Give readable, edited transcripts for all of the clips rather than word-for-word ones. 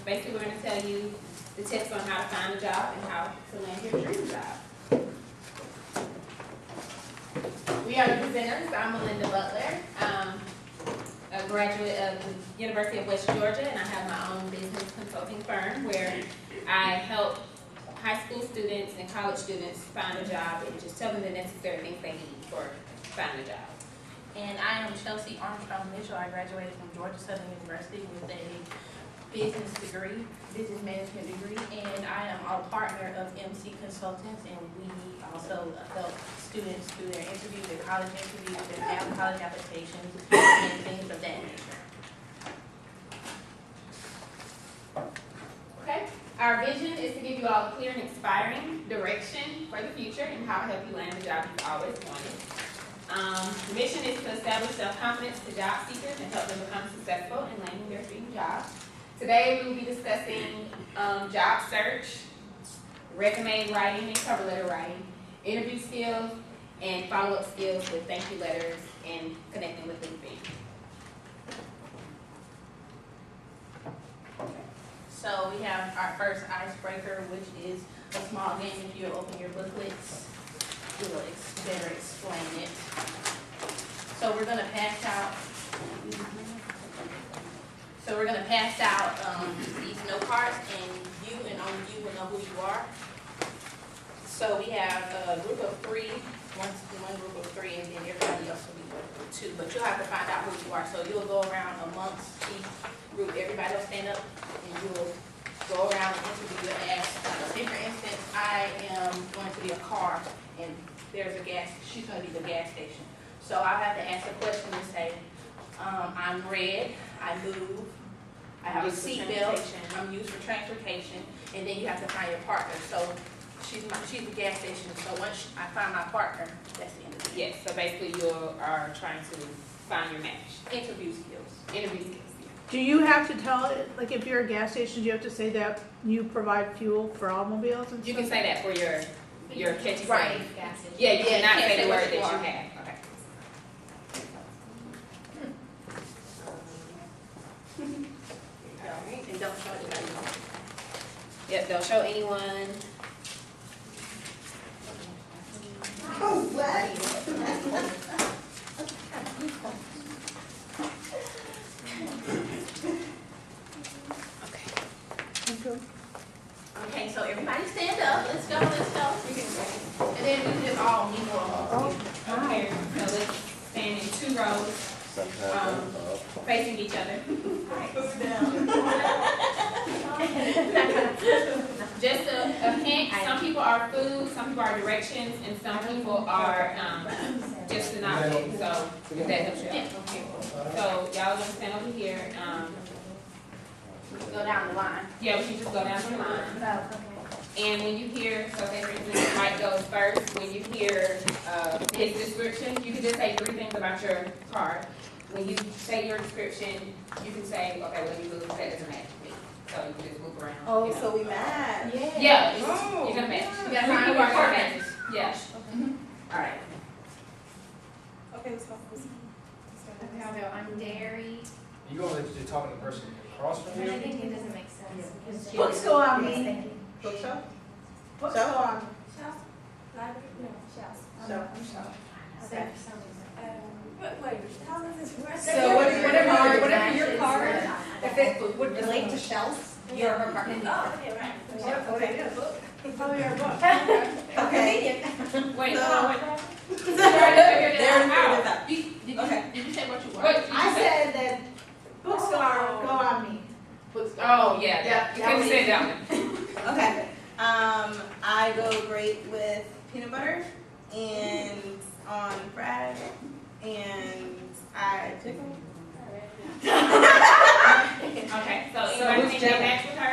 Basically, we're going to tell you the tips on how to find a job and how to land your dream job. We are the presenters. I'm Melinda Butler, a graduate of the University of West Georgia, and I have my own business consulting firm where I help high school students and college students find a job and just tell them the necessary things they need for finding a job. And I am Chelsea Armstrong Mitchell. I graduated from Georgia Southern University with a business degree, business management degree, and I am a partner of MC Consultants, and we also help students do their interviews, their college interviews, their college applications, and things of that nature. Okay, our vision is to give you all clear and inspiring direction for the future and how to help you land the job you've always wanted. The mission is to establish self-confidence to job seekers and help them become successful in landing their dream job. Today we will be discussing job search, resume writing and cover letter writing, interview skills, and follow-up skills with thank you letters and connecting with LinkedIn. So we have our first icebreaker, which is a small game. If you open your booklets, it will better explain it. So we're gonna pass out. These note cards, and you and only you will know who you are. So we have a group of three, one group of three, and then everybody else will be with two. But you'll have to find out who you are. So you'll go around amongst each group. Everybody will stand up, and you'll go around and interview and ask. Say for instance, I am going to be a car, and there's a she's going to be the gas station. So I'll have to ask a question and say, I'm red, I move, I have a seatbelt, I'm used for transportation, and then you have to find your partner. So she's the gas station, so once I find my partner, that's the end of it. Yes, so basically you are trying to find your match. Interview skills. Interview skills. Do you have to tell it, like if you're a gas station, do you have to say that you provide fuel for automobiles and stuff? You can say that for your catchy Right. phrase. Yeah, you cannot can't say the say word what that you you are. have. Okay. And don't show anybody. Yep, don't show anyone. Okay, so everybody stand up. Let's go. And then we can just all meet Okay, so let's stand in 2 rows, facing each other. Just a hint, some people are food, some people are directions, and some people are just synoptic, so if that helps you out. So y'all gonna stand over here. We can go down the line. Yeah, we can just go down the line. And when you hear, so say for instance, Mike goes first, when you hear his description, you can just say 3 things about your card. When you say your description, you can say, okay, well, you move, that doesn't match me. So you can just move around. Oh, you know. so we match. Yeah, you're gonna match. You gotta Three find people your are gonna partner. match. Yeah. All right. Okay, let's go. I'm Derry. You going to talking to the person across from I you? think it doesn't make sense. because she- Books go on me. Book shop? Books go on. Shells? Library? No, shells. Shells. Okay. Wait, how does this work? So whatever your card, if it would relate to shells, you're her partner. Oh, okay, right. Okay. Oh, you're a book. Okay. Wait, So- hold on, wait. There it is. Okay. Did you say what you were? What, you I said? said that books go on me. Oh, yeah, you that couldn't was say easy. that one. Okay. I go great with peanut butter and on bread, and I tickle. Okay, so anybody think they match with her?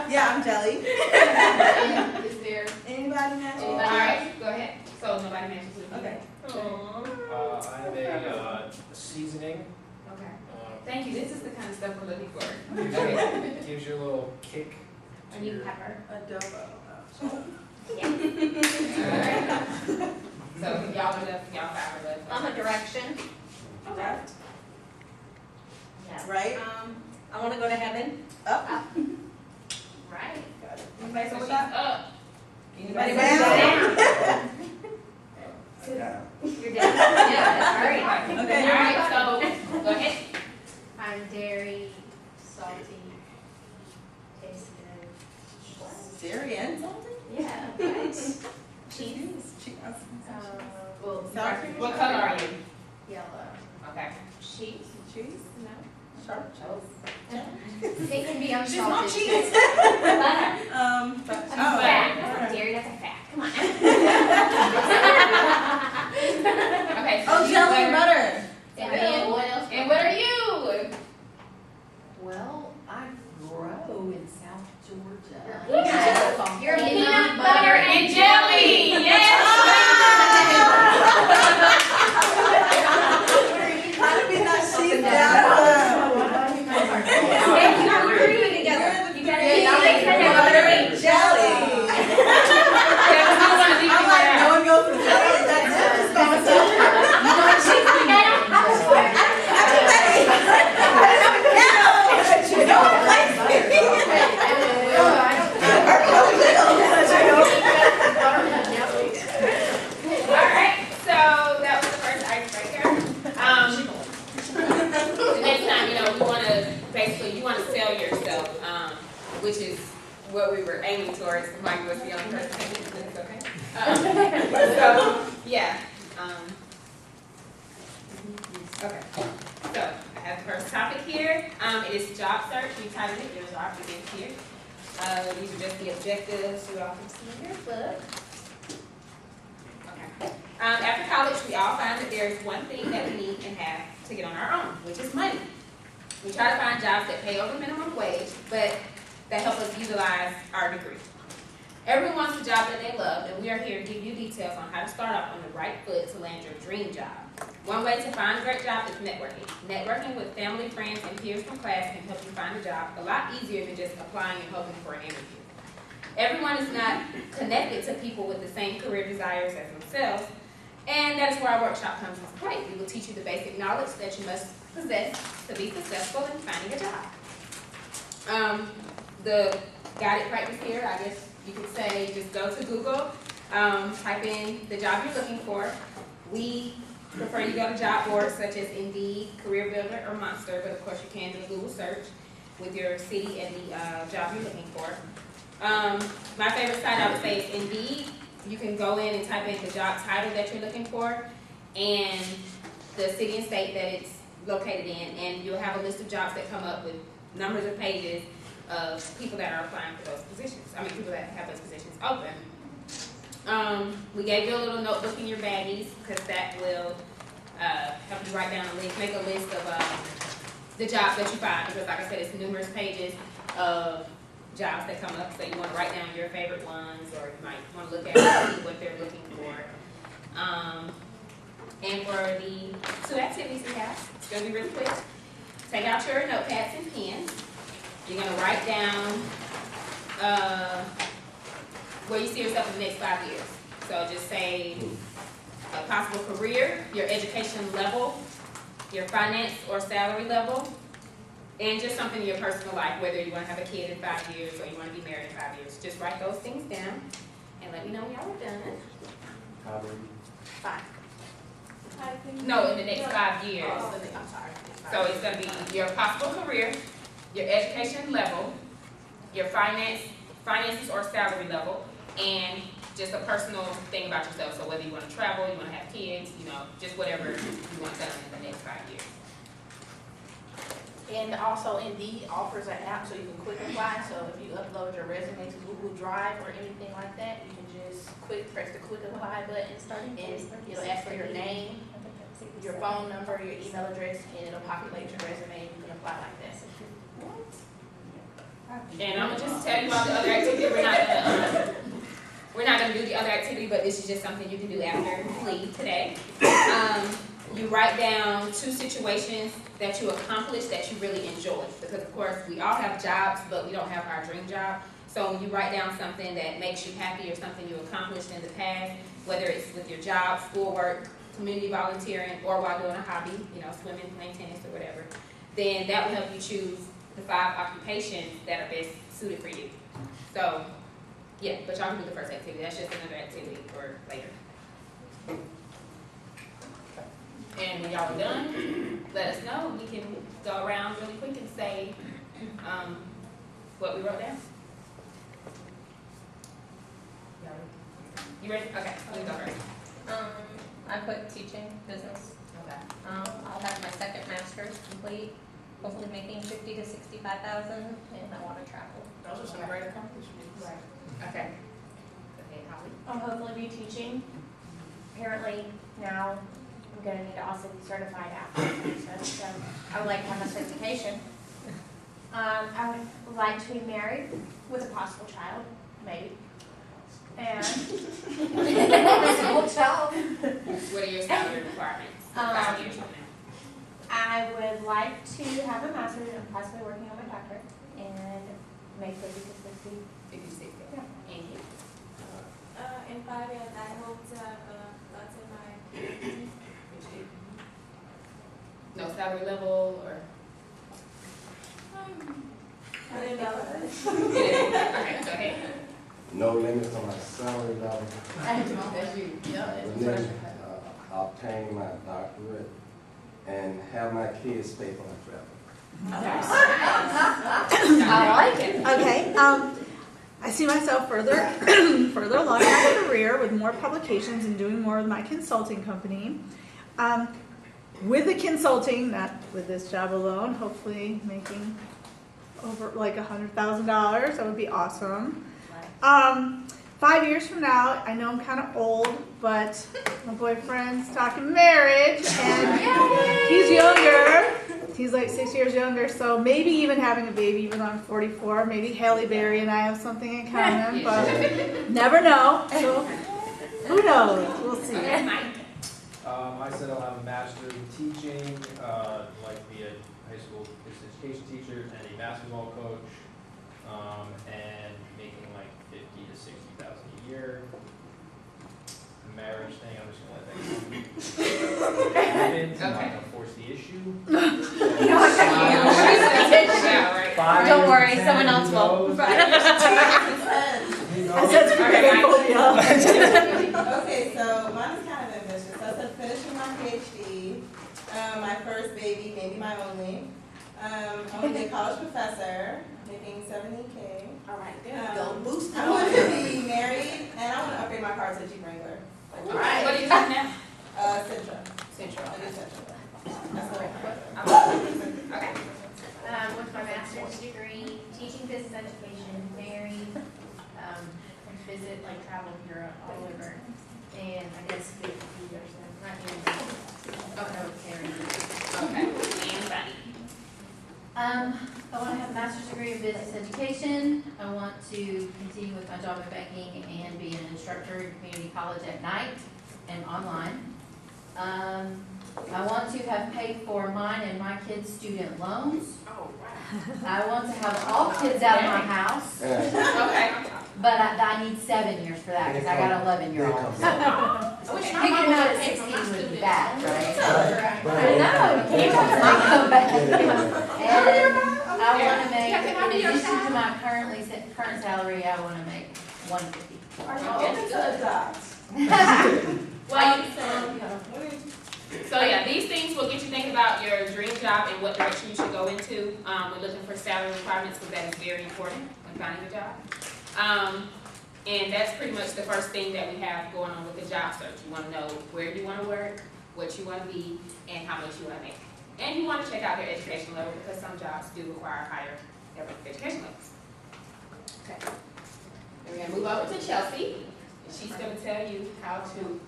Yeah, I'm jelly. Is there? Anybody match? All right, go ahead. So nobody matches with you? Okay. I'm a seasoning. Okay. Thank you, this is the kind of stuff we're looking for. Gives you a little kick. I need pepper. Adobo. Alright. So y'all are left, y'all 5 are left. I'm a direction. Okay. Yeah. Right? I wanna go to heaven. Up. Right. Anybody So go she's with that? up. Anybody Down. down? You're down? Yeah, that's great. Okay. All right, so, go ahead. I'm dairy, salty, tastes good. Syrian. Something? Yeah, right. Cheese. Well, Sour cream? What color are you? yellow. Okay. Cheese? Cheese? No. Sharp cheese. It can be She's not unsalted. cheese. Butter. But, She's oh. fat. alright. Dairy, that's a fat. Come on. Okay. So Oh, you jelly and butter. butter. And then what else? And what are you? Well, I grow in South Georgia. You're a Peanut butter and jelly. Yes. How do we not see that? You gotta Butter and jelly. I'm like, no one goes for jelly. That's it. Just by myself. Alright, so that was the first icebreaker. The next time, we wanna, basically, you wanna sell yourself, which is what we were aiming towards. Mike was the only person taking this, okay? So, yeah, okay. So, I have the first topic here. It is job search. We titled it, there's our begins here. These are just the objectives you all can see in your book. Okay. After college, we all find that there is one thing that we need and have to get on our own, which is money. We try to find jobs that pay over minimum wage, but that help us utilize our degree. Everyone wants a job that they love, and we are here to give you details on how to start off on the right foot to land your dream job. One way to find a great job is networking. Networking with family, friends, and peers from class can help you find a job a lot easier than just applying and hoping for an interview. Everyone is not connected to people with the same career desires as themselves, and that is where our workshop comes into play. We will teach you the basic knowledge that you must possess to be successful in finding a job. The guided practice here, I guess you could say, just go to Google, type in the job you're looking for. We prefer you go to job boards such as Indeed, Career Builder, or Monster, but of course you can do a Google search with your city and the job you're looking for. My favorite site I would say is Indeed. You can go in and type in the job title that you're looking for and the city and state that it's located in, and you'll have a list of jobs that come up with numbers of pages of people that are applying for those positions. I mean, people that have those positions open. We gave you a little notebook in your baggies because that will help you write down a list, make a list of the jobs that you find, because like I said, it's numerous pages of jobs that come up, so you want to write down your favorite ones, or you might want to look at and see what they're looking for. And for the two activities we have, it's going to be really quick. Take out your notepads and pens. You're going to write down where you see yourself in the next 5 years. So just say a possible career, your education level, your finance or salary level, and just something in your personal life, whether you want to have a kid in 5 years or you want to be married in 5 years. Just write those things down and let me know when y'all are done. 5. No, in the next 5 years. Oh, I'm sorry. So it's going to be your possible career, your education level, your finances or salary level, and just a personal thing about yourself. So whether you want to travel, you want to have kids, just whatever you want done in the next 5 years. And also Indeed offers an app so you can quick apply. So if you upload your resume to Google Drive or anything like that, you can just press the quick apply button, and it'll ask for your name, your phone number, your email address, and it'll populate your resume, and you can apply like that. And I'm gonna just tell you about the other activity. We're not gonna do the other activity, but this is just something you can do after you leave today. You write down 2 situations that you accomplished that you really enjoy, because of course we all have jobs, but we don't have our dream job. So when you write down something that makes you happy or something you accomplished in the past, whether it's with your job, schoolwork, community volunteering, or while doing a hobby, swimming, playing tennis, or whatever, then that will help you choose the 5 occupations that are best suited for you. So, yeah, but y'all can do the first activity. That's just another activity for later. And when y'all are done, let us know. We can go around really quick and say what we wrote down. You ready? Okay, let me go first. I put teaching business. Okay. I'll have my second master's complete, hopefully making 50 to 65,000, and I want to travel. Those are some great accomplishments. Right. Okay. Okay, Holly. I'll hopefully be teaching. Apparently now I'm gonna need to also be certified after, so I would like to have a certification. I would like to be married with a possible child, maybe. And possible child. What are your salary requirements? 5 years from now. I would like to have a master's and possibly working on my doctorate and make 50 to 60. 56. Yeah. And you? In 5 years, I hope to have gotten my PhD. No salary level or? I didn't know. Okay, go ahead. No limits on my salary level. That's you. And then obtain my doctorate and have my kids pay for my travel. I like it. Okay, I see myself further, further along in my career with more publications and doing more with my consulting company. With the consulting, not with this job alone, hopefully making over like $100,000, that would be awesome. 5 years from now, I know I'm kind of old, but my boyfriend's talking marriage, and he's younger. He's like 6 years younger, so maybe even having a baby, even though I'm 44. Maybe Halle Berry and I have something in common, but never know. So who knows? We'll see. Okay, Mike. I said I'll have a master's in teaching, like to be a high school physical education teacher and a basketball coach, and making like 50 to 60,000 a year. The marriage thing, I'm just gonna let that go. I'm not gonna force the issue. Yeah, right. 5 Don't years, worry, 10 someone else will. goes. You know, I said Okay, so mine is kind of ambitious. I said finishing my PhD, my first baby, maybe my only. I want to be a college professor, making $70K. All right, good. Go boost I want to be married, and I want to upgrade my car to a Jeep Wrangler. All right, what are you doing now? Central. Central. I do Central. That's the one. Okay. With my master's degree, teaching business education, married, visit, like travel Europe, all over. And I guess be a few years, not even. Okay. And Bonnie. I want to have a master's degree in business education. I want to continue with my job in banking and be an instructor in community college at night and online. I want to have paid for mine and my kids' student loans. Oh, wow. I want to have all kids out of my house, Okay. but I need 7 years for that because I got 11-year-olds. Which Kicking them out at 16 would be bad, right? But- I know, you might come back. And I want to make, in addition to my current salary, I want to make $150. Are you open to adopt? Well, so yeah, these things will get you thinking about your dream job and what direction you should go into. We're looking for salary requirements because that is very important when finding a job. And that's pretty much the first thing that we have going on with the job search. You want to know where you want to work, what you want to be, and how much you want to make. And you want to check out your education level because some jobs do require higher education levels. Okay. And we're going to move over to Chelsea. And she's going to tell you how to.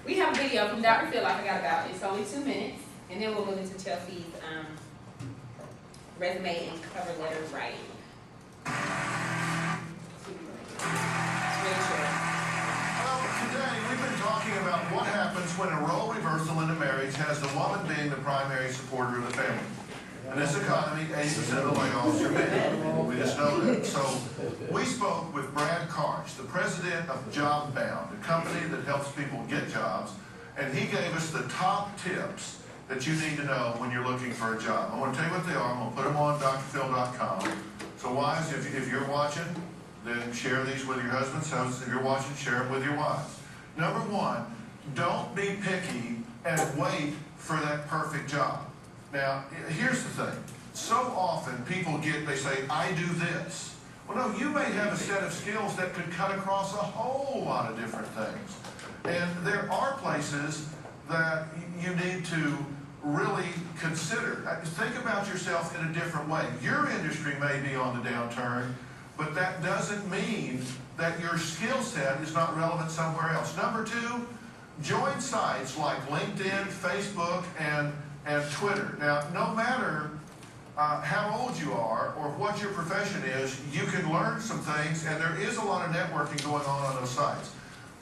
We have a video from Dr. Phil I forgot about. It's only 2 minutes. And then we'll move into Chelsea's resume and cover letter writing. It's really short. Well, today we've been talking about what happens when a role reversal in a marriage has the woman being the primary supporter of the family. In this economy, 80% of the layoffs are men. We just know that. So we spoke with Brad Karch, the president of JobBound, a company that helps people get jobs, and he gave us the top tips that you need to know when you're looking for a job. I'm gonna tell you what they are, I'm gonna put them on drphil.com. So wives, if you're watching, then share these with your husbands. Husbands, if you're watching, share them with your wives. Number one, don't be picky and wait for that perfect job. Now, here's the thing. So often people they say, I do this. Well, no, you may have a set of skills that could cut across a whole lot of different things. And there are places that you need to really consider. Think about yourself in a different way. Your industry may be on the downturn, but that doesn't mean that your skill set is not relevant somewhere else. Number two, join sites like LinkedIn, Facebook, and Twitter. Now, no matter how old you are or what your profession is, you can learn some things, and there is a lot of networking going on those sites.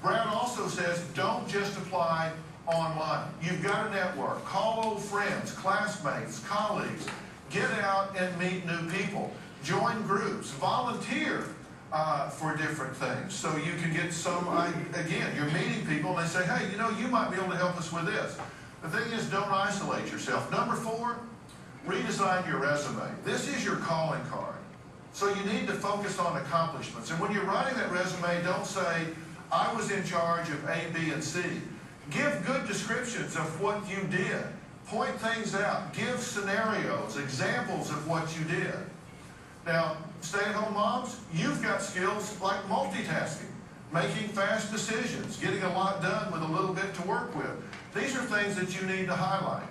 Brad also says, don't just apply online. You've got to network. Call old friends, classmates, colleagues. Get out and meet new people. Join groups. Volunteer for different things. So you can get some, again, you're meeting people and they say, hey, you know, you might be able to help us with this. The thing is, don't isolate yourself. Number four, redesign your resume. This is your calling card. So you need to focus on accomplishments. And when you're writing that resume, don't say, I was in charge of A, B, and C. Give good descriptions of what you did. Point things out. Give scenarios, examples of what you did. Now, stay-at-home moms, you've got skills like multitasking, making fast decisions, getting a lot done with a little bit to work with. These are things that you need to highlight.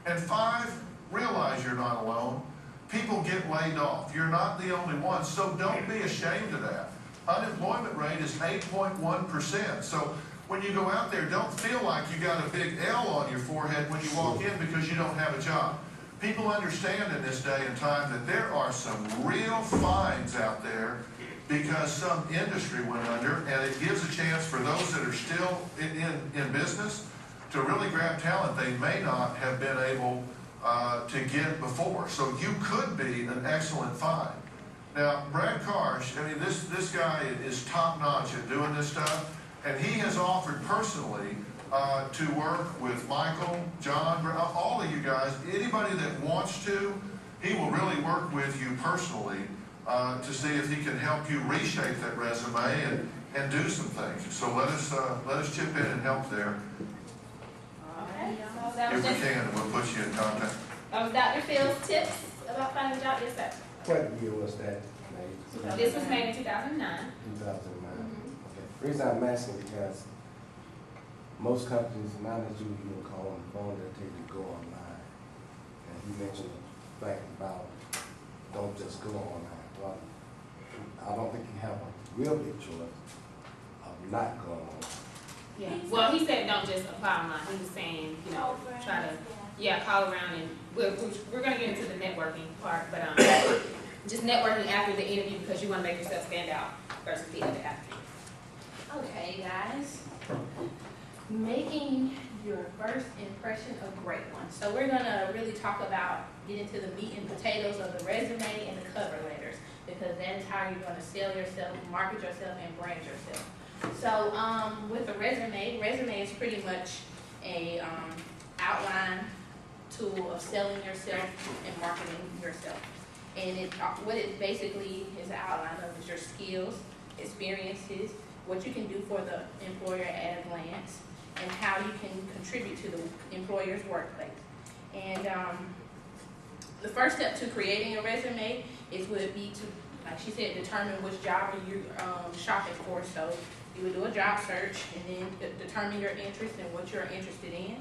And five, realize you're not alone. People get laid off. You're not the only one, so don't be ashamed of that. Unemployment rate is 8.1%. So when you go out there, don't feel like you got a big L on your forehead when you walk in because you don't have a job. People understand in this day and time that there are some real fines out there because some industry went under, and it gives a chance for those that are still in business to really grab talent they may not have been able to get before. So you could be an excellent find. Now, Brad Karsh, I mean, this guy is top-notch at doing this stuff, and he has offered personally to work with Michael, John, all of you guys, anybody that wants to, he will really work with you personally to see if he can help you reshape that resume and do some things. So let us chip in and help there. Okay, so that If was we just, can, we'll put you in contact. that was Dr. Phil's tips about finding a job. Yes, sir. What year was that made? This was made in 2009. 2009. Okay. The reason I'm asking because most companies, now that you call on the phone, they take you to go online. And you mentioned the fact about don't just go online. Well, I don't think you have a real big choice of not going online. Yeah. Well, he said don't just apply online. He was saying, you know, try to, call around, and we're going to get into the networking part, but just networking after the interview because you want to make yourself stand out versus the other applicant. Okay, guys. Making your first impression a great one. So we're gonna really talk about, get into the meat and potatoes of the resume and the cover letters, because that is how you're gonna sell yourself, market yourself, and brand yourself. So with the resume is pretty much a outline tool of selling yourself and marketing yourself. And what it basically is an outline of is your skills, experiences, what you can do for the employer at a glance, and how you can contribute to the employer's workplace. And the first step to creating a resume would be to, like she said, determine which job are you shopping for. So you would do a job search and then determine your interest and what you're interested in.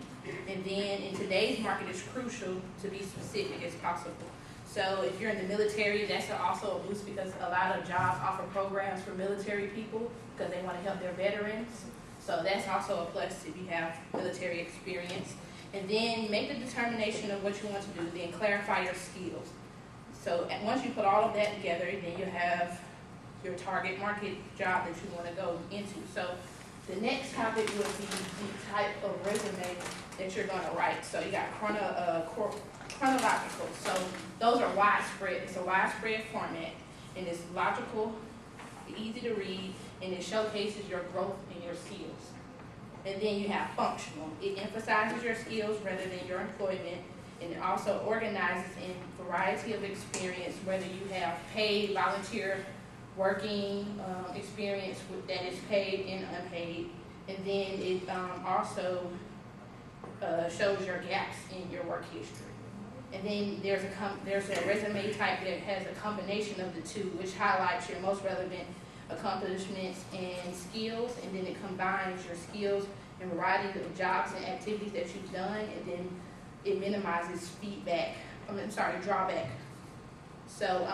And then in today's market, it's crucial to be specific as possible. So if you're in the military, that's also a boost because a lot of jobs offer programs for military people because they want to help their veterans. So that's also a plus if you have military experience. And then make the determination of what you want to do, then clarify your skills. So once you put all of that together, then you have your target market job that you want to go into. So the next topic would be the type of resume that you're going to write. So you got chronological. So those are widespread. It's a widespread format, and it's logical, easy to read, and it showcases your growth and your skills. And then you have functional. It emphasizes your skills rather than your employment. And it also organizes in variety of experience, whether you have paid, volunteer, working experience that is paid and unpaid. And then it also shows your gaps in your work history. And then there's a resume type that has a combination of the two, which highlights your most relevant accomplishments and skills, and then it combines your skills and variety of jobs and activities that you've done, and then it minimizes drawback. So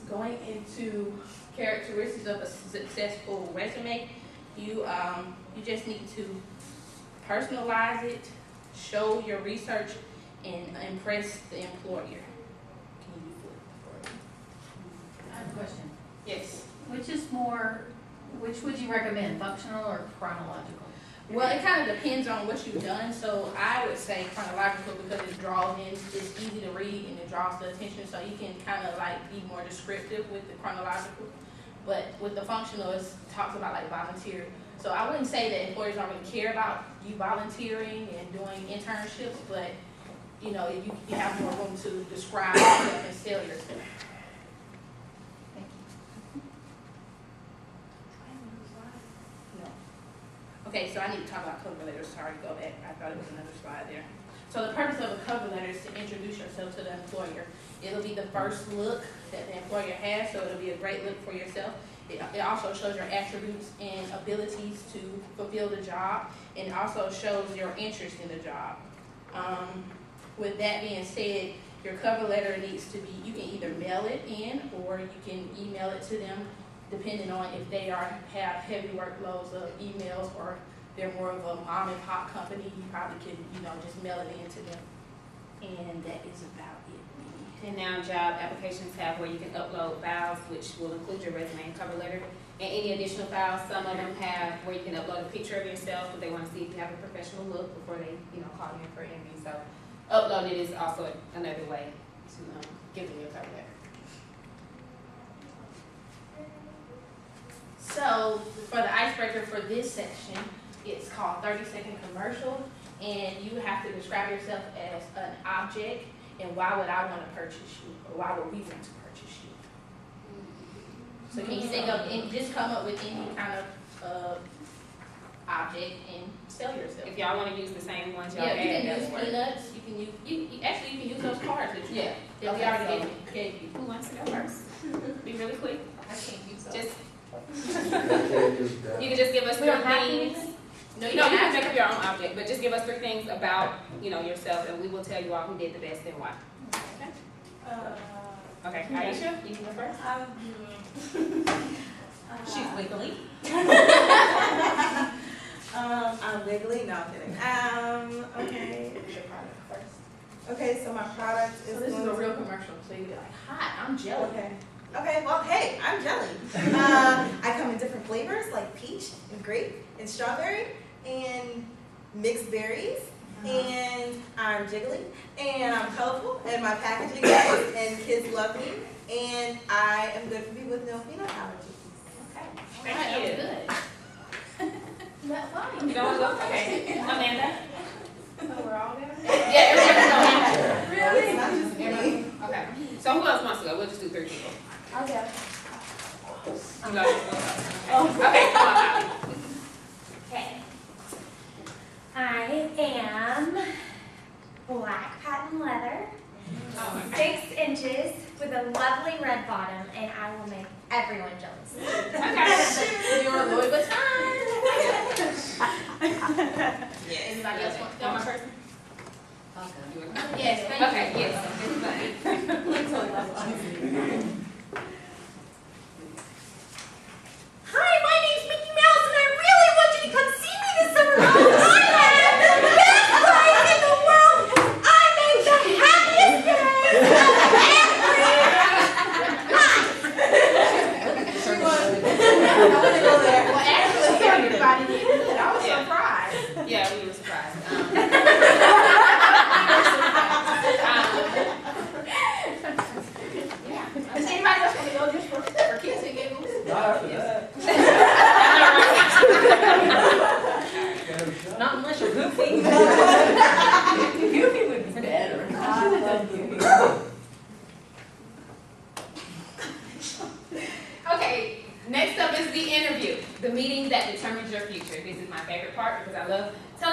going into characteristics of a successful resume, you just need to personalize it, show your research, and impress the employer. Can you flip? I have a question. Yes. Which would you recommend, functional or chronological? Well, it kind of depends on what you've done, so I would say chronological because it draws in, it's easy to read and it draws the attention, so you can kind of like be more descriptive with the chronological. But with the functional, it talks about like volunteer. So I wouldn't say that employers don't really care about you volunteering and doing internships, but you know, you have more room to describe yourself and sell yourself. Okay, so I need to talk about cover letters. Sorry, go back. I thought it was another slide there. So the purpose of a cover letter is to introduce yourself to the employer. It'll be the first look that the employer has, so it'll be a great look for yourself. It also shows your attributes and abilities to fulfill the job, and also shows your interest in the job. With that being said, your cover letter needs to be, you can either mail it in or you can email it to them, depending on if they have heavy workloads of emails or they're more of a mom and pop company. You probably can, just mail it in to them. And that is about it. And now job applications have where you can upload files, which will include your resume and cover letter, and any additional files. Some of them have where you can upload a picture of yourself if they want to see if you have a professional look before they, call you in for an interview. So upload it is also another way to give them your cover letter. So for the icebreaker for this section, it's called 30-second commercial, and you have to describe yourself as an object and why would I want to purchase you, or why would we want to purchase you. So can you think of just come up with any kind of object and sell yourself? If y'all want to use the same ones y'all Yeah, you had, can that use would work. peanuts. You can use you can use those cards that Yeah. that we already gave you. Who wants to go first? Be really quick. I can't use those. Just You you can just give us We three don't have to things. use it? No, You can make up your own object, but just give us 3 things about, yourself, and we will tell you all who did the best and why. Okay, Aisha, you can go first. She's wiggly. I'm wiggly. No, I'm kidding. Okay. Your product first. Okay, so my product is. So this is going a to- real commercial. So you're like, hi, I'm Jelly. Okay. Okay, well, hey, I'm Jelly. I come in different flavors like peach and grape and strawberry and mixed berries. And I'm jiggly and I'm colorful and my packaging is nice and kids love me and I am good for people with no peanut allergies. Okay. Thank That was you. good. That's fine. You don't look, okay. Amanda? So we're all there? Yeah, everybody go. Really? Not just me. Okay. So who else wants to go? We'll just do 3 people. I'll go. You guys just go. Okay, come on, Holly. Okay. I am black patent leather, Oh, 6 inches with a lovely red bottom, and I will make everyone jealous. okay. You're a Louis Vuitton. Yes. Anybody else want to One go? more person? Okay. Yes, thank you. Okay, yes. Hi, my name's Mickey Mouse, and I really want you to come see me this summer. I have the best life in the world. I make the happiest days of I want to go there. Well, actually, everybody did good. I was Yeah. surprised. Yeah, we were surprised. Does anybody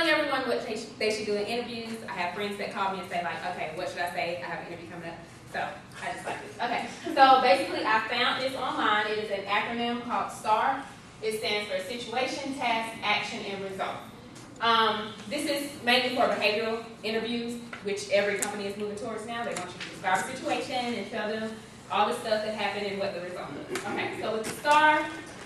telling everyone what they should do in interviews. I have friends that call me and say like, okay, what should I say? I have an interview coming up. So I just like this. Okay, so basically I found this online. It is an acronym called STAR. It stands for Situation, Task, Action, and Result. This is mainly for behavioral interviews, which every company is moving towards now. They want you to describe a situation and tell them all the stuff that happened and what the result is. Okay, so with the STAR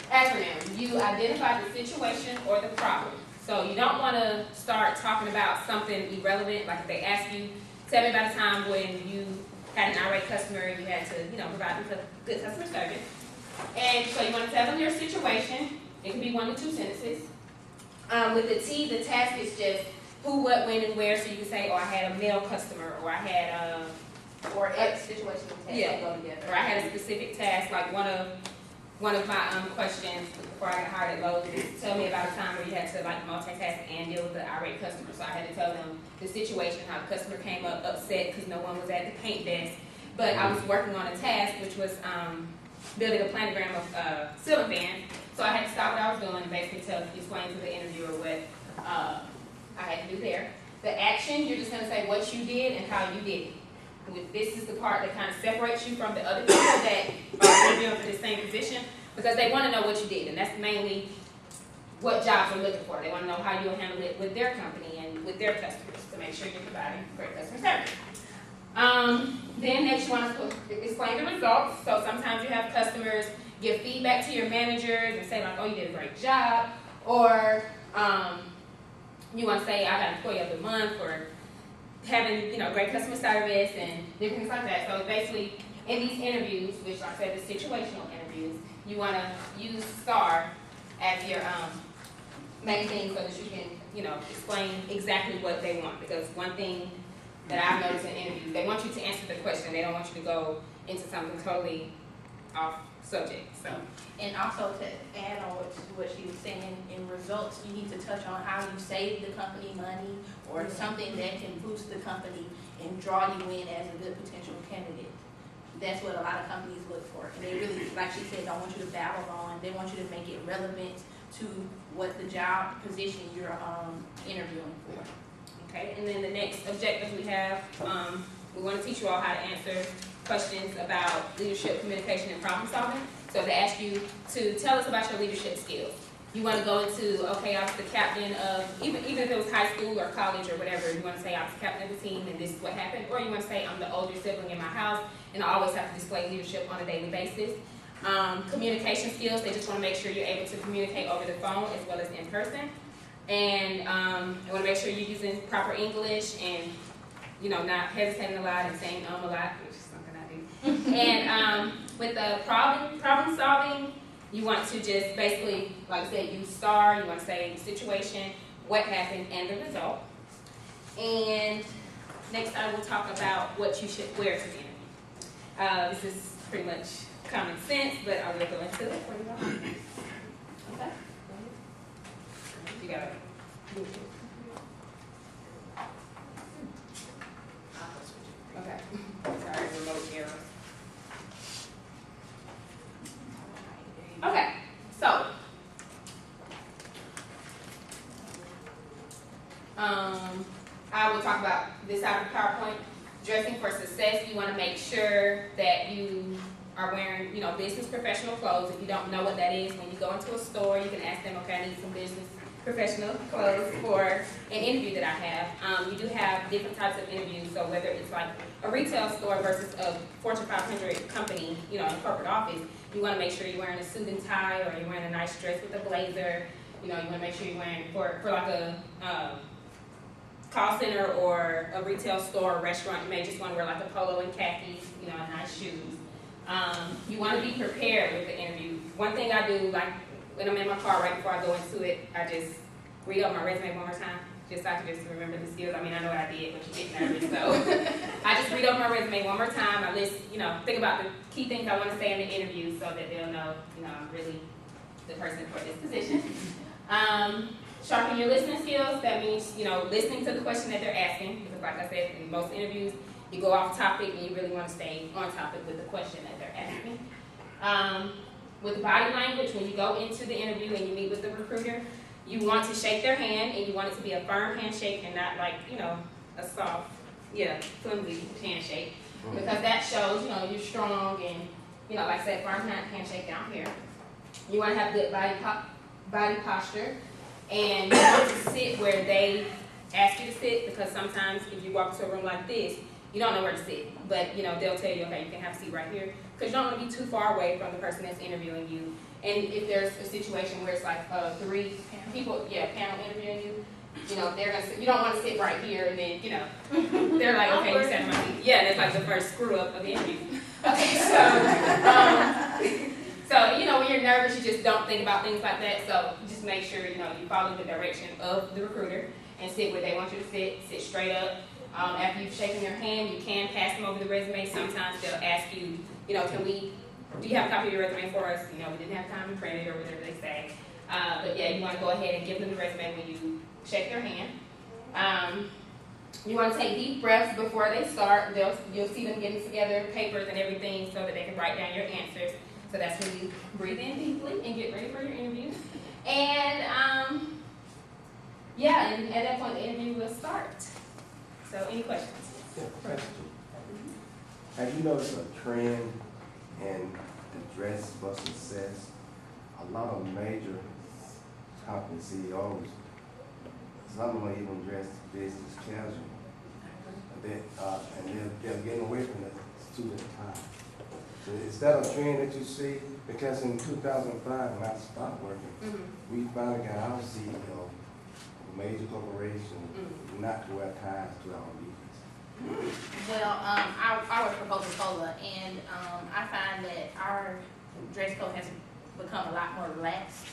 acronym, you identify the situation or the problem. So you don't want to start talking about something irrelevant, like if they ask you, tell me about a time when you had an irate customer and you had to, provide them with good customer service. And so you want to tell them your situation. It can be 1 to 2 sentences. With the T, the task is just who, what, when, and where. So you can say, I had a male customer, or I had Or X situation and task that go together. or I had a specific task. Like one of my questions before I got hired at Lowe's is tell me about a time where you had to like multitask and deal with the irate customer. So I had to tell them the situation, how the customer came up upset because no one was at the paint desk. But I was working on a task which was building a planogram of ceiling fans. So I had to stop what I was doing and basically explain to the interviewer what I had to do there. The action, you're just going to say what you did and how you did it. This is the part that kind of separates you from the other people that are interviewing for the same position, because they want to know what you did, and that's mainly what jobs they're looking for. They want to know how you'll handle it with their company and with their customers to make sure you're providing great customer service. Then next you want to explain the results. So sometimes you have customers give feedback to your managers and say like, you did a great job, or you want to say I got Employee of the Month, or having great customer service and different things like that. So basically, in these interviews, which like I said, the situational interviews, you want to use STAR as your main thing so that you can explain exactly what they want. Because one thing that I've noticed in interviews, they want you to answer the question. They don't want you to go into something totally off subject. So. And also to add on what she was saying, in results, you need to touch on how you save the company money or something that can boost the company and draw you in as a good potential candidate. That's what a lot of companies look for. And they really, like she said, don't want you to babble on. They want you to make it relevant to what the job position you're interviewing for. Okay, and then the next objective we have, we want to teach you all how to answer questions about leadership, communication, and problem solving. So they ask you to tell us about your leadership skills. You want to go into, I was the captain of, even if it was high school or college or whatever, you want to say I was the captain of the team and this is what happened. Or you want to say I'm the older sibling in my house and I always have to display leadership on a daily basis. Communication skills, they just want to make sure you're able to communicate over the phone as well as in person. And they want to make sure you're using proper English and, not hesitating a lot and saying a lot, which is something I do. And with the problem solving, you want to just basically, like I said, use STAR. You want to say the situation, what happened, and the result. And next I will talk about what you should wear to the interview. This is pretty much common sense, but I will go into it for you. Okay? You got it. Okay. Sorry, remote error. Okay, so I will talk about this side of the PowerPoint. Dressing for success, you want to make sure that you are wearing, business professional clothes. If you don't know what that is, when you go into a store, you can ask them, okay, I need some business professional clothes for an interview that I have. You do have different types of interviews, so whether it's like a retail store versus a Fortune 500 company, in a corporate office, you want to make sure you're wearing a suit and tie, or you're wearing a nice dress with a blazer. You want to make sure you're wearing, for like a call center or a retail store or restaurant, you may just want to wear like a polo and khakis, and nice shoes. You want to be prepared with the interview. One thing I do, like when I'm in my car right before I go into it, I just read up my resume one more time, just so I can just remember the skills. I mean, I know what I did, but you get nervous, so I just read over my resume one more time. I list, think about the key things I want to say in the interview so that they'll know, I'm really the person for this position. Sharpen your listening skills. That means, listening to the question that they're asking, because like I said, in most interviews, you go off topic and you really want to stay on topic with the question that they're asking. With body language, when you go into the interview and you meet with the recruiter, You want to shake their hand, and you want it to be a firm handshake and not like, a soft, flimsy handshake. Because that shows, you're strong and, like I said, firm handshake down here. You want to have good body posture, and you want to sit where they ask you to sit, because sometimes if you walk into a room like this, you don't know where to sit. But, they'll tell you, okay, you can have a seat right here, because you don't want to be too far away from the person that's interviewing you. And if there's a situation where it's like 3 people, panel interviewing you, they're gonna sit, you don't want to sit right here, and then, they're like, okay, you sat in my seat. Yeah, that's like the first screw up of the interview. Okay, so, when you're nervous, you just don't think about things like that. So just make sure, you follow the direction of the recruiter and sit where they want you to sit straight up. After you've shaken their hand, you can pass them over the resume. Sometimes they'll ask you, do you have a copy of your resume for us? We didn't have time to print it or whatever they say. But yeah, you want to go ahead and give them the resume when you shake their hand. You want to take deep breaths before they start. You'll see them getting together papers and everything so that they can write down your answers. So that's when you breathe in deeply and get ready for your interview. And and at that point the interview will start. So any questions? Yeah, question. Have you noticed a trend in the dress for success? A lot of major company CEOs, some of them even dress business casual. And they're getting away from the student time. So is that a trend that you see? Because in 2005, when I started working, we finally got our CEO, a major corporation, not to wear ties to our meetings. Well, I work for Coca-Cola, and I find that our dress code has become a lot more relaxed,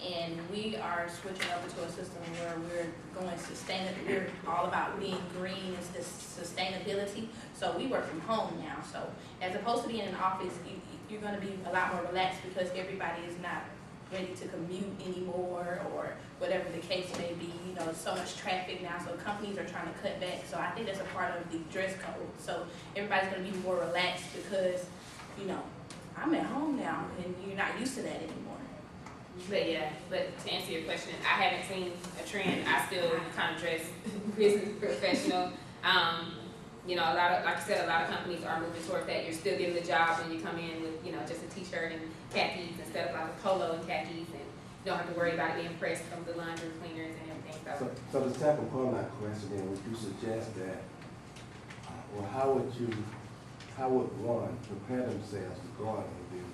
and we are switching over to a system where we're going sustainable. We're all about being green, is this sustainability. So we work from home now. So as opposed to being in an office, you're going to be a lot more relaxed because everybody is not ready to commute anymore, or whatever the case may be. There's so much traffic now, so companies are trying to cut back. So I think that's a part of the dress code. So everybody's going to be more relaxed because, I'm at home now, and you're not used to that anymore. But to answer your question, I haven't seen a trend. I still kind of dress business professional. A lot of, like I said, a lot of companies are moving towards that. You're still getting the job when you come in with, just a t-shirt and khakis instead of like a polo and khakis, and you don't have to worry about being pressed from the laundry cleaners and everything. So the second part of my question then, would you suggest that, how would one prepare themselves to go on an interview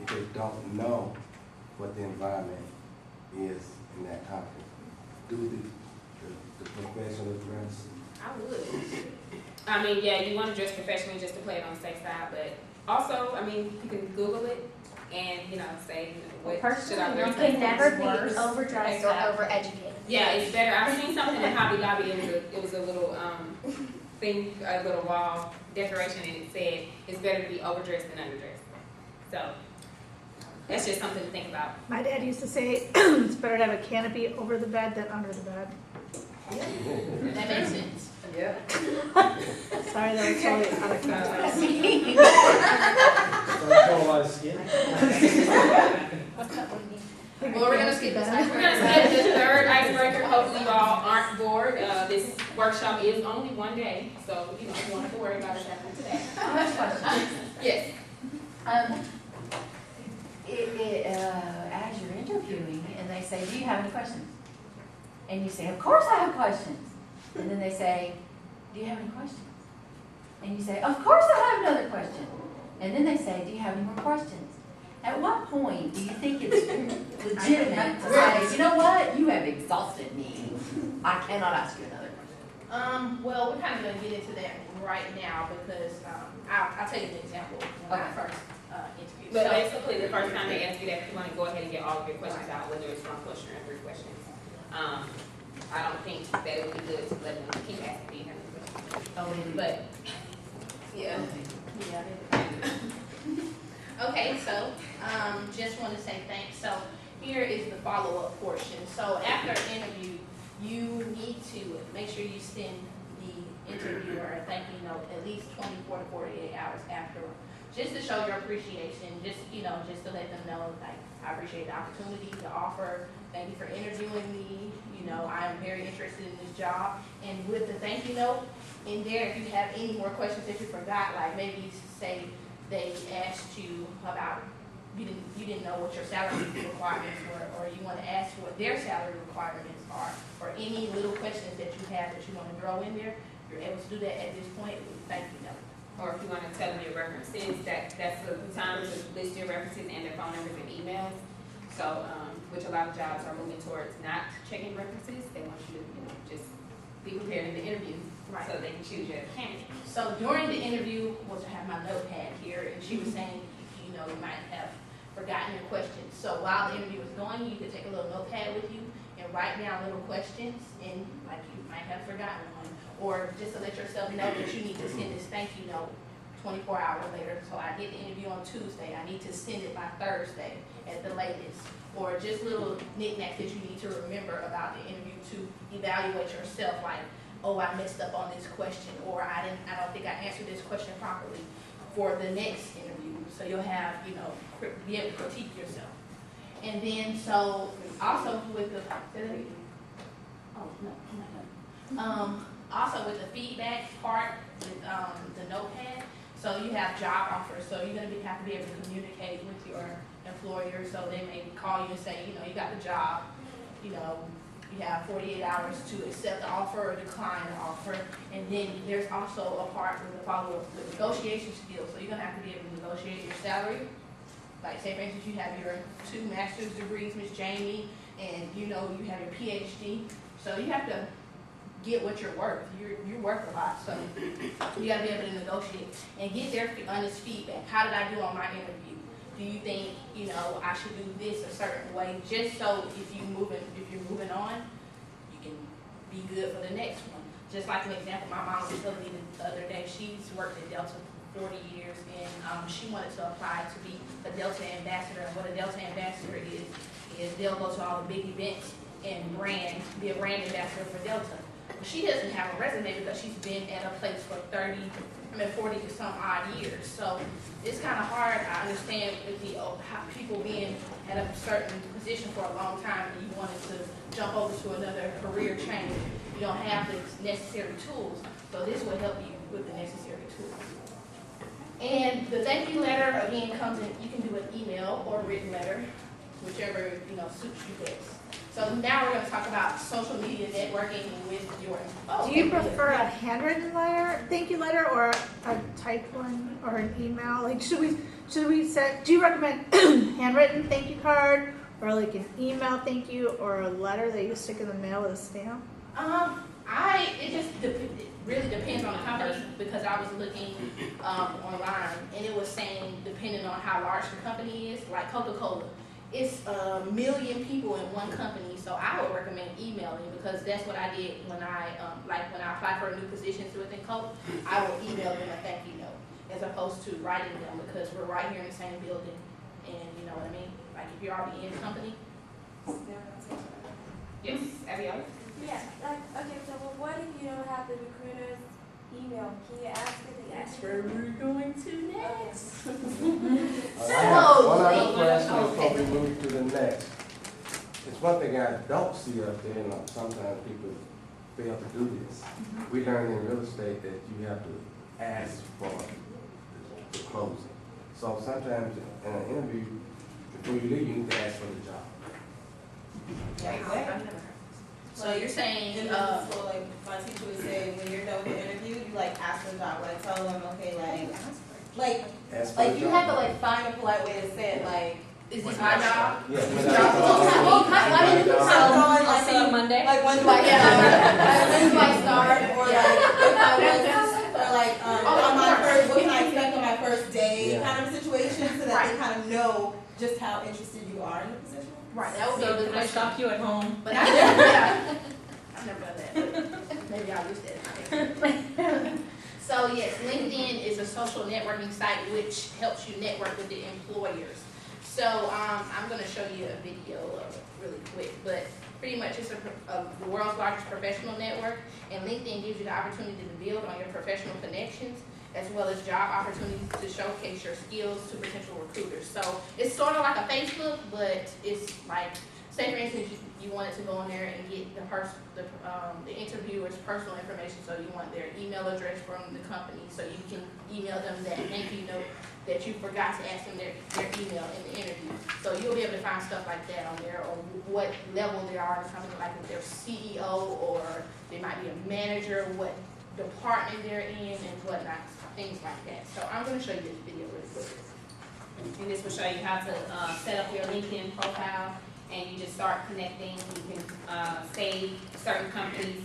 if they don't know what the environment is in that company? Do the professional dress? I would. You want to dress professionally just to play it on the safe side, but also, you can Google it and, say, what should I wear? You can never be overdressed or overeducated. Yeah, it's better. I've seen something in Hobby Lobby, it was a little thing, a little wall decoration, and it said, it's better to be overdressed than underdressed. So, that's just something to think about. My dad used to say, it's better to have a canopy over the bed than under the bed. That makes sense. Yeah. Sorry, that was totally out of context. Don't a lot of skin. Well, we're gonna skip this. We're going to skip this third icebreaker. Hopefully you all aren't bored. This workshop is only one day, so you don't have to worry about it happening today. I have a question. Yes. As you're interviewing and they say, do you have any questions? And you say, of course I have questions. And then they say, do you have any questions? And you say, of course I have another question. And then they say, do you have any more questions? At what point do you think it's legitimate to say, you know what, you have exhausted me. I cannot ask you another question. Well, we're kind of going to get into that right now because I'll tell you an example when I first interviewed. But basically, the first time they ask you that, you want to go ahead and get all of your questions out, whether it's one question or 3 questions. I don't think that it would be good to let them keep asking you questions. But, yeah. Okay, so just want to say thanks. So here is the follow-up portion. So after an interview, you need to make sure you send the interviewer a thank you note at least 24 to 48 hours after, just to show your appreciation, just, you know, just to let them know, like, I appreciate the opportunity, the offer, thank you for interviewing me, you know, I am very interested in this job. And with the thank you note in there, if you have any more questions that you forgot, like maybe say they asked you about, you didn't know what your salary requirements were, or you want to ask what their salary requirements are, or any little questions that you have that you want to throw in there, you're able to do that at this point with the thank you note. Or if you want to tell them your references, that's the time to list your references and their phone numbers and emails. So, which a lot of jobs are moving towards not checking references. They want you to, you know, just be prepared in the interview, Right. so they can choose your candidate. So during the interview, was I have my notepad here, and she was saying, you know, you might have forgotten your questions. So while the interview was going, you could take a little notepad with you and write down little questions, and like you might have forgotten one, or just to let yourself know that you need to send this thank you note 24 hours later. So I get the interview on Tuesday, I need to send it by Thursday at the latest. Or just little knickknacks that you need to remember about the interview to evaluate yourself, like, oh, I messed up on this question, or I don't think I answered this question properly for the next interview. So you'll have, you know, be able to critique yourself. And then, so also with the, also with the feedback part, with the notepad, so you have job offers, so you're gonna have to be able to communicate with your employer, so they may call you and say, you know, you got the job, you know, you have 48 hours to accept the offer or decline the offer. And then there's also a part with the follow-up with negotiation skills, so you're gonna have to be able to negotiate your salary. Like, say for instance, you have your 2 master's degrees, Miss Jamie, and you know you have your PhD, so you have to get what you're worth. You're worth a lot, so you gotta be able to negotiate and get their honest feedback. How did I do on my interview? Do you think, you know, I should do this a certain way, just so if you're moving on, you can be good for the next one. Just like an example, my mom was telling me the other day, she's worked at Delta for 40 years, and she wanted to apply to be a Delta ambassador. And what a Delta ambassador is they'll go to all the big events and be a brand ambassador for Delta. She doesn't have a resume because she's been at a place for 40 to some odd years. So it's kind of hard. I understand with the how people being at a certain position for a long time, and you wanted to jump over to another career change. You don't have the necessary tools. So this will help you with the necessary tools. And the thank you letter again comes in. You can do an email or a written letter, whichever suits you best. So now we're going to talk about social media networking with your. Do you prefer a handwritten letter, thank you letter, or a typed one, or an email? Like, should we set? Do you recommend handwritten thank you card, or like an email thank you, or a letter that you stick in the mail with a stamp? It really depends on the company, because I was looking online and it was saying depending on how large the company is, like Coca-Cola. It's 1 million people in one company, so I would recommend emailing, because that's what I did when I applied for new positions within Coke. I would email them a thank you note as opposed to writing them, because we're right here in the same building, and you know what I mean. Like if you're already in the company. Yes, Abiola? Yeah, okay, so what if you don't have the recruiter's email? Can you ask it? That's where we're going to next. One other question before we move to the next. It's one thing I don't see up there, and sometimes people fail to do this. We learned in real estate that you have to ask for the closing. So sometimes in an interview, before you leave, you need to ask for the job. So you're saying, so like my teacher would say, when you're done with the interview, you like ask for the job, like tell them, okay, Ask for the you job. have to like find a polite way to say it, like, is this my job? Yeah, I'll see you Monday. like when do I when do I start, or like if I was, or like on my first, what can I expect on my first day, Yeah. kind of situation, so that they kind of know just how interested you are in the position. Right, that would be a So good can I question. stalk you at home? But I've never done that, but maybe I'll use that. So yes, LinkedIn is a social networking site which helps you network with the employers. So I'm gonna show you a video of it really quick, but pretty much it's the world's largest professional network, and LinkedIn gives you the opportunity to build on your professional connections, as well as job opportunities to showcase your skills to potential recruiters. So it's sort of like a Facebook, but it's like, say for instance, you wanted to go on there and get the interviewer's personal information, so you want their email address from the company, so you can email them that thank you note that you forgot to ask them their email in the interview. So you'll be able to find stuff like that on there, or what level they are in the company, like if they're CEO, or they might be a manager, what department they're in, and whatnot, things like that. So I'm gonna show you this video really quick. And this will show you how to set up your LinkedIn profile, and you just start connecting. You can save certain companies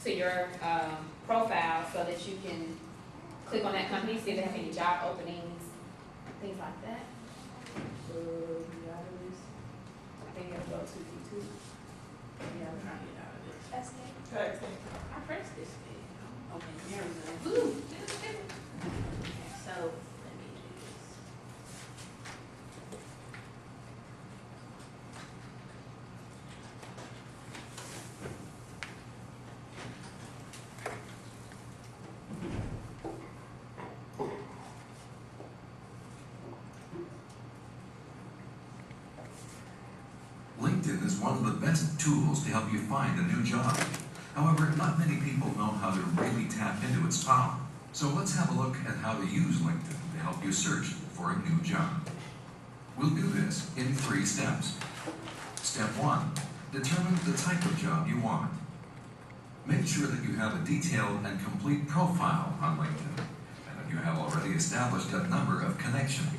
to your profile so that you can click on that company, see if they have any job openings, things like that. I think I'll go to YouTube. Yeah, I'm trying to get out of this. I pressed this thing. Okay, there we go. Ooh, okay, so let me do this. LinkedIn is one of the best tools to help you find a new job. However, not many people know how to really tap into its power. So let's have a look at how to use LinkedIn to help you search for a new job. We'll do this in 3 steps. Step 1, determine the type of job you want. Make sure that you have a detailed and complete profile on LinkedIn, and that you have already established a number of connections.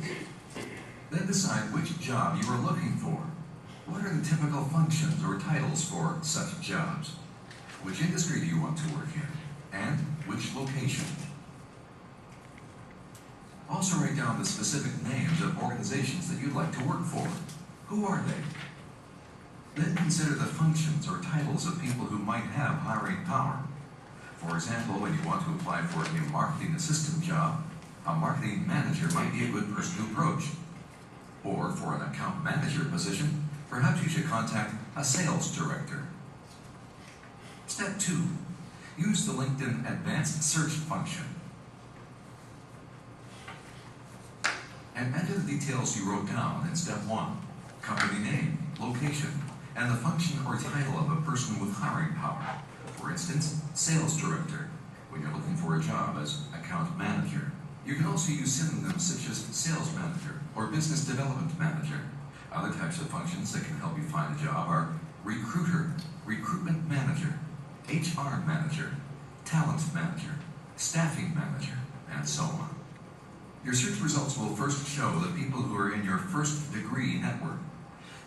Then decide which job you are looking for. What are the typical functions or titles for such jobs? Which industry do you want to work in? And which location? Also write down the specific names of organizations that you'd like to work for. Who are they? Then consider the functions or titles of people who might have hiring power. For example, when you want to apply for a new marketing assistant job, a marketing manager might be a good person to approach. Or for an account manager position, perhaps you should contact a sales director. Step 2, use the LinkedIn Advanced Search function. And enter the details you wrote down in step 1, company name, location, and the function or title of a person with hiring power. For instance, sales director, when you're looking for a job as account manager. You can also use synonyms such as sales manager or business development manager. Other types of functions that can help you find a job are recruiter, recruitment manager, HR manager, talent manager, staffing manager, and so on. Your search results will first show the people who are in your first degree network.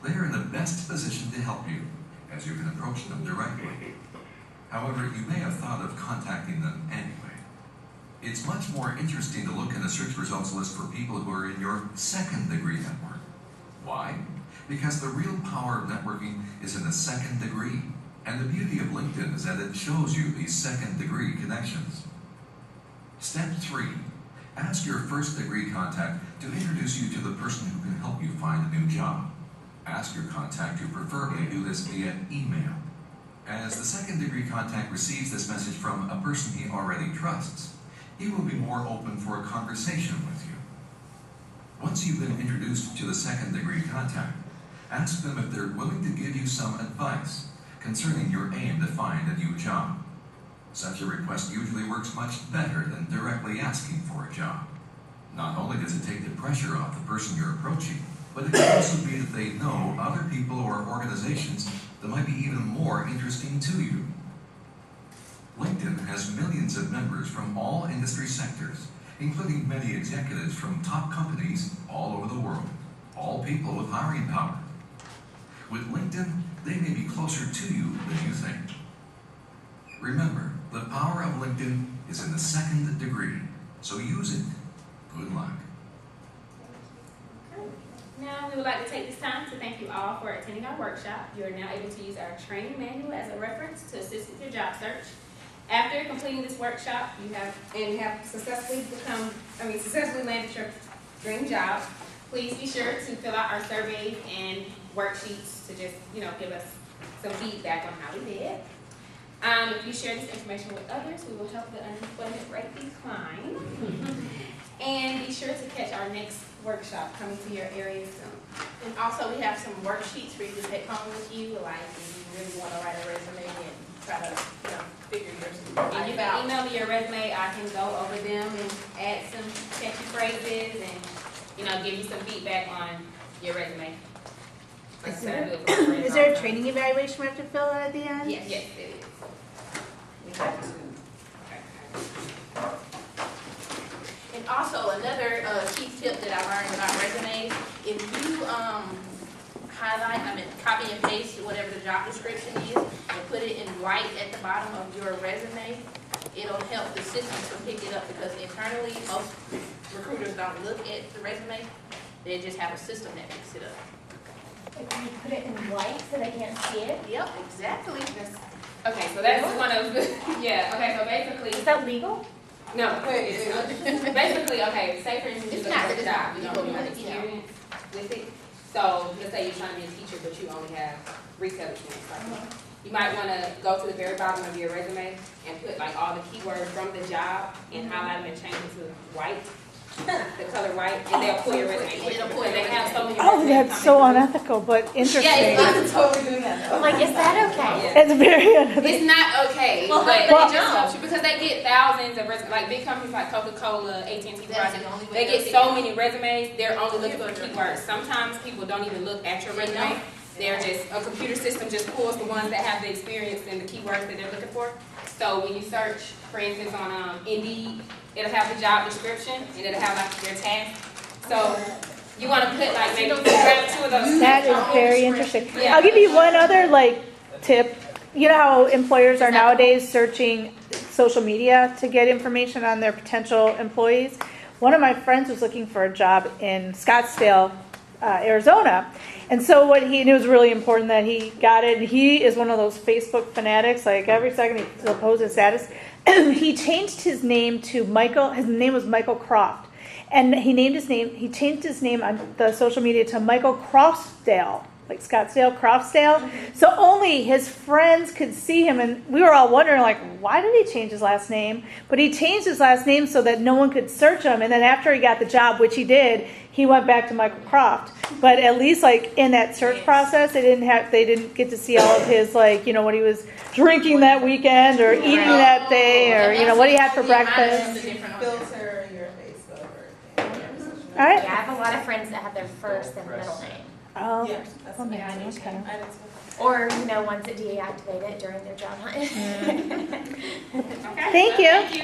They are in the best position to help you, as you can approach them directly. However, you may have thought of contacting them anyway. It's much more interesting to look in the search results list for people who are in your second degree network. Why? Because the real power of networking is in the second degree. And the beauty of LinkedIn is that it shows you these second degree connections. Step 3, ask your first degree contact to introduce you to the person who can help you find a new job. Ask your contact to preferably do this via email. As the second degree contact receives this message from a person he already trusts, he will be more open for a conversation with you. Once you've been introduced to the second degree contact, ask them if they're willing to give you some advice concerning your aim to find a new job. Such a request usually works much better than directly asking for a job. Not only does it take the pressure off the person you're approaching, but it can also be that they know other people or organizations that might be even more interesting to you. LinkedIn has millions of members from all industry sectors, including many executives from top companies all over the world, all people with hiring power. With LinkedIn, they may be closer to you than you think. Remember, the power of LinkedIn is in the second degree, so use it. Good luck. Now, we would like to take this time to thank you all for attending our workshop. You are now able to use our training manual as a reference to assist with your job search. After completing this workshop, you have successfully landed your dream job. Please be sure to fill out our surveys and worksheets to just, give us some feedback on how we did. If you share this information with others, we will help the unemployment rate decline. And be sure to catch our next workshop coming to your area soon. And also, we have some worksheets for you to take home with you, like if you really want to write a resume and try to, figure your And you life out. can email me your resume, I can go over them and add some catchy phrases and, give you some feedback on your resume. Like I said, I do it for free. Is there a training evaluation we have to fill out at the end? Yes, it is. We have to. And also, another key tip that I learned about resumes, if you copy and paste whatever the job description is and put it in white at the bottom of your resume, it'll help the system to pick it up because internally, most recruiters don't look at the resume. They just have a system that picks it up. Like, can you put it in white so they can't see it? Yep, exactly. Okay, so that's one of, yeah, okay, so basically, Is that legal? no, it's not. Basically, okay, say for instance, It's you not, look for a it's job, not. you don't have experience with it. So, let's say you're trying to be a teacher, but you only have retail experience, right? You might wanna go to the very bottom of your resume and put like all the keywords from the job and highlight them and change them to white, the color white, and they'll pull your resume. It'll pull Because they have so many Oh, resumes that's so coming through. unethical, but interesting. I'm totally doing that though. Like, is that okay? It's very unethical. It's not okay, Well, but well, it just helps you because they get thousands of resumes. Like big companies like Coca-Cola, AT&T, That's Verizon, the only way they they'll get so pick many resumes. They're only looking for keywords. Sometimes people don't even look at your resume. They're just a computer system just pulls the ones that have the experience and the keywords that they're looking for. So when you search, for instance, on Indeed, it'll have the job description and it'll have like your task. So you want to put like maybe grab two of those. That is very interesting. Yeah. I'll give you one other tip. You know how employers are nowadays searching social media to get information on their potential employees? One of my friends was looking for a job in Scottsdale, Arizona. And so and it was really important that he got it. And he is one of those Facebook fanatics, like every second he'll post his status. He changed his name to Michael, his name was Michael Croft. And he changed his name on the social media to Michael Croftsdale, like Scottsdale, Croftsdale. So only his friends could see him, and we were all wondering, why did he change his last name? But he changed his last name so that no one could search him, and then after he got the job, which he did, he went back to Michael Croft. But at least, in that search process, they didn't get to see all of his, what he was drinking that weekend, or eating that day, or, what he had for breakfast. Filter your Facebook or All right. Yeah, I have a lot of friends that have their first and middle name. Oh, yeah, that's okay. I did too. Okay. I did too. Or, ones that deactivate it during their job hunt. Okay. Thank you.